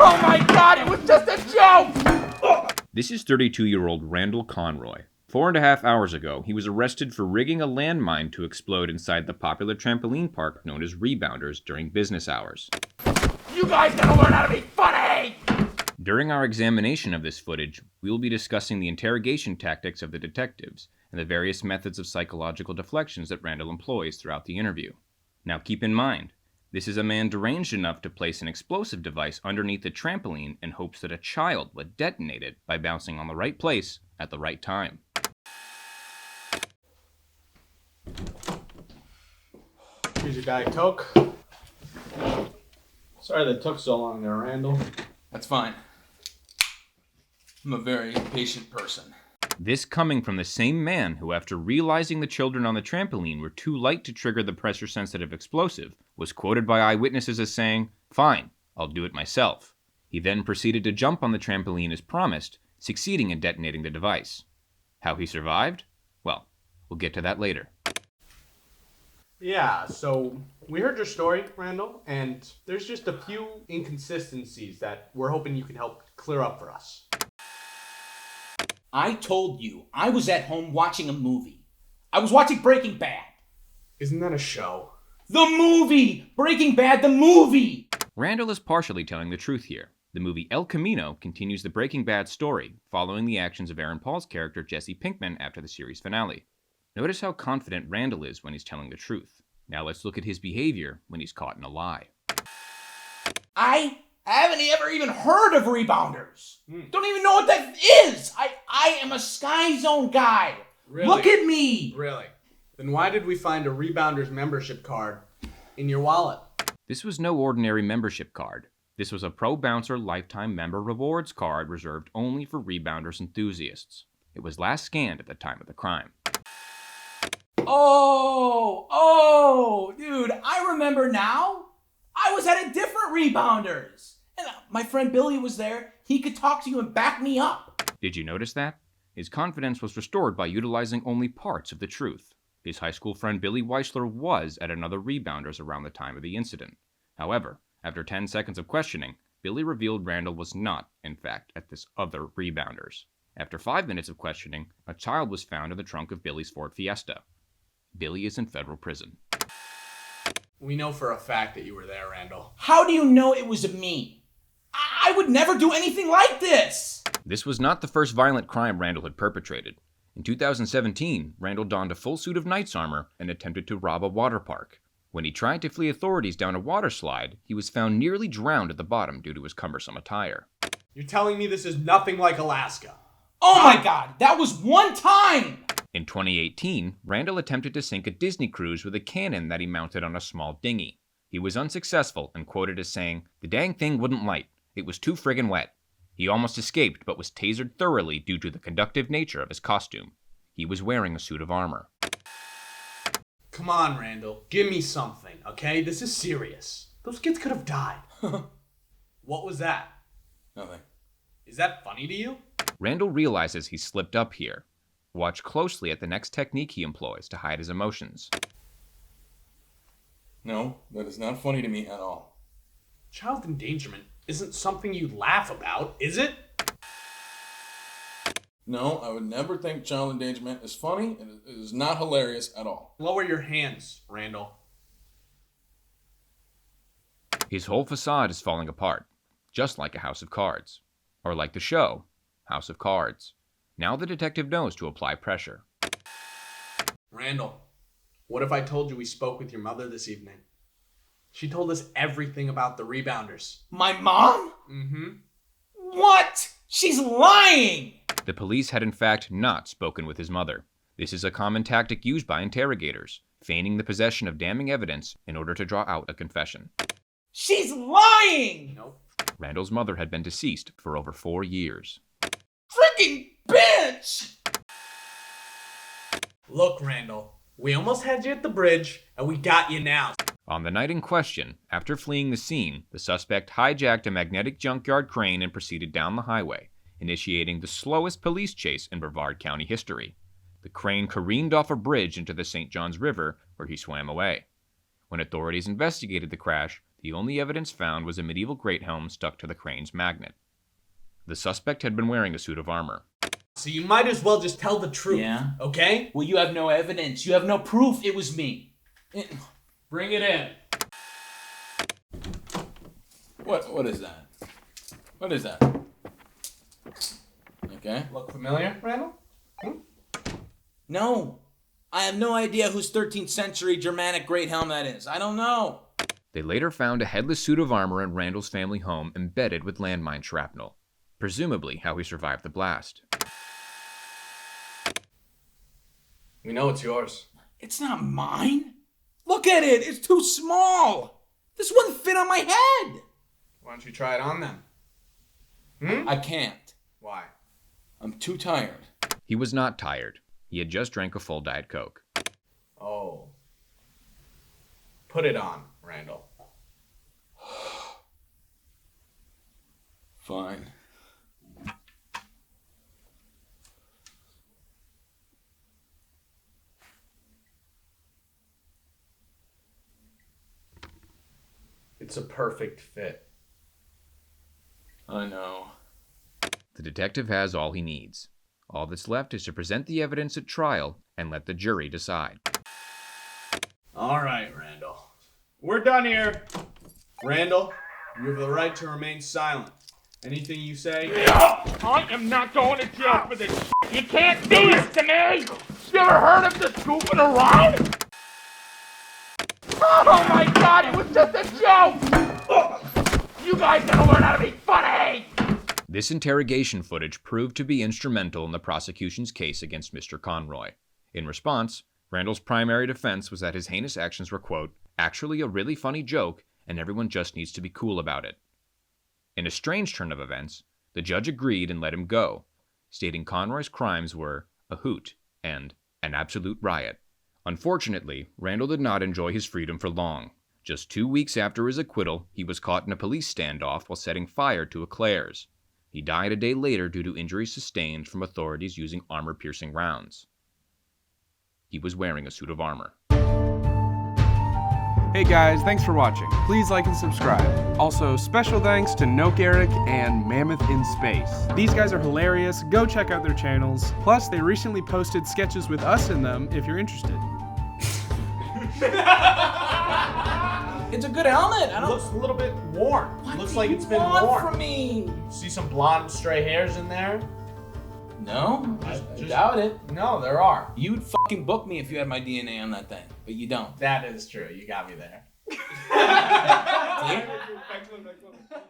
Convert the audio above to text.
Oh my God, it was just a joke! This is 32-year-old Randall Conroy. 4.5 hours ago, he was arrested for rigging a landmine to explode inside the popular trampoline park known as Rebounders during business hours. You guys gotta learn how to be funny! During our examination of this footage, we will be discussing the interrogation tactics of the detectives and the various methods of psychological deflections that Randall employs throughout the interview. Now keep in mind, this is a man deranged enough to place an explosive device underneath the trampoline in hopes that a child would detonate it by bouncing on the right place at the right time. Here's your Diet Coke. Sorry that took so long there, Randall. That's fine. I'm a very patient person. This coming from the same man who, after realizing the children on the trampoline were too light to trigger the pressure-sensitive explosive, was quoted by eyewitnesses as saying, "Fine, I'll do it myself." He then proceeded to jump on the trampoline as promised, succeeding in detonating the device. How he survived? Well, we'll get to that later. Yeah, so we heard your story, Randall, and there's just a few inconsistencies that we're hoping you can help clear up for us. I told you, I was at home watching a movie. I was watching Breaking Bad. Isn't that a show? The movie! Breaking Bad, the movie! Randall is partially telling the truth here. The movie El Camino continues the Breaking Bad story, following the actions of Aaron Paul's character Jesse Pinkman after the series finale. Notice how confident Randall is when he's telling the truth. Now let's look at his behavior when he's caught in a lie. I haven't ever even heard of Rebounders. Don't even know what that is. I am a Sky Zone guy. Really? Look at me. Really? Then why did we find a Rebounders membership card in your wallet? This was no ordinary membership card. This was a Pro Bouncer Lifetime Member Rewards card reserved only for Rebounders enthusiasts. It was last scanned at the time of the crime. Oh, dude, I remember now. I was at a different Rebounders. And my friend Billy was there. He could talk to you and back me up. Did you notice that? His confidence was restored by utilizing only parts of the truth. His high school friend Billy Weisler was at another Rebounders around the time of the incident. However, after 10 seconds of questioning, Billy revealed Randall was not, in fact, at this other Rebounders. After 5 minutes of questioning, a child was found in the trunk of Billy's Ford Fiesta. Billy is in federal prison. We know for a fact that you were there, Randall. How do you know it was me? I would never do anything like this. This was not the first violent crime Randall had perpetrated. In 2017, Randall donned a full suit of knight's armor and attempted to rob a water park. When he tried to flee authorities down a water slide, he was found nearly drowned at the bottom due to his cumbersome attire. You're telling me this is nothing like Alaska? Oh my God, that was one time. In 2018, Randall attempted to sink a Disney cruise with a cannon that he mounted on a small dinghy. He was unsuccessful and quoted as saying, "The dang thing wouldn't light. It was too friggin' wet." He almost escaped but was tasered thoroughly due to the conductive nature of his costume. He was wearing a suit of armor. Come on, Randall. Give me something, okay? This is serious. Those kids could have died. What was that? Nothing. Is that funny to you? Randall realizes he slipped up here. Watch closely at the next technique he employs to hide his emotions. No, that is not funny to me at all. Child endangerment isn't something you laugh about, is it? No, I would never think child endangerment is funny, and it is not hilarious at all. Lower your hands, Randall. His whole facade is falling apart, just like a house of cards. Or like the show, House of Cards. Now the detective knows to apply pressure. Randall, what if I told you we spoke with your mother this evening? She told us everything about the Rebounders. My mom? Mm-hmm. What? She's lying! The police had in fact not spoken with his mother. This is a common tactic used by interrogators, feigning the possession of damning evidence in order to draw out a confession. She's lying! Nope. Randall's mother had been deceased for over 4 years. Freaking bitch! Look, Randall, we almost had you at the bridge, and we got you now. On the night in question, after fleeing the scene, the suspect hijacked a magnetic junkyard crane and proceeded down the highway, initiating the slowest police chase in Brevard County history. The crane careened off a bridge into the St. Johns River, where he swam away. When authorities investigated the crash, The only evidence found was a medieval great helm stuck to the crane's magnet. The suspect had been wearing a suit of armor. So you might as well just tell the truth, Yeah? okay? Well, you have no evidence. You have no proof it was me. Bring it in. What is that? What is that? Okay. Look familiar, Randall? No. I have no idea whose 13th century Germanic great helm that is. I don't know. They later found a headless suit of armor in Randall's family home embedded with landmine shrapnel, presumably how he survived the blast. We know it's yours. It's not mine. Look at it. It's too small. This wouldn't fit on my head. Why don't you try it on then? I can't. Why? I'm too tired. He was not tired. He had just drank a full Diet Coke. Oh. Put it on, Randall. Fine. It's a perfect fit. I know. The detective has all he needs. All that's left is to present the evidence at trial and let the jury decide. All right, Randall. We're done here. Randall, you have the right to remain silent. Anything you say... I am not going to jail for this shit. You can't do this to me! You ever heard of the scooping around? Oh my god, it was just a joke! You guys gotta learn how to be funny! This interrogation footage proved to be instrumental in the prosecution's case against Mr. Conroy. In response, Randall's primary defense was that his heinous actions were, quote, actually a really funny joke and everyone just needs to be cool about it. In a strange turn of events, the judge agreed and let him go, stating Conroy's crimes were a hoot and an absolute riot. Unfortunately, Randall did not enjoy his freedom for long. Just 2 weeks after his acquittal, he was caught in a police standoff while setting fire to eclairs. He died a day later due to injuries sustained from authorities using armor-piercing rounds. He was wearing a suit of armor. Hey guys, thanks for watching. Please like and subscribe. Also, special thanks to Noke Eric and Mammoth in Space. These guys are hilarious. Go check out their channels. Plus, they recently posted sketches with us in them if you're interested. It's a good helmet. I It don't... looks a little bit worn. What Looks do like you it's been want worn. from me? See some blonde stray hairs in there? No, I Just- doubt it. No, there are. You'd fucking book me if you had my DNA on that thing, but you don't. That is true. You got me there. See? Excellent, excellent.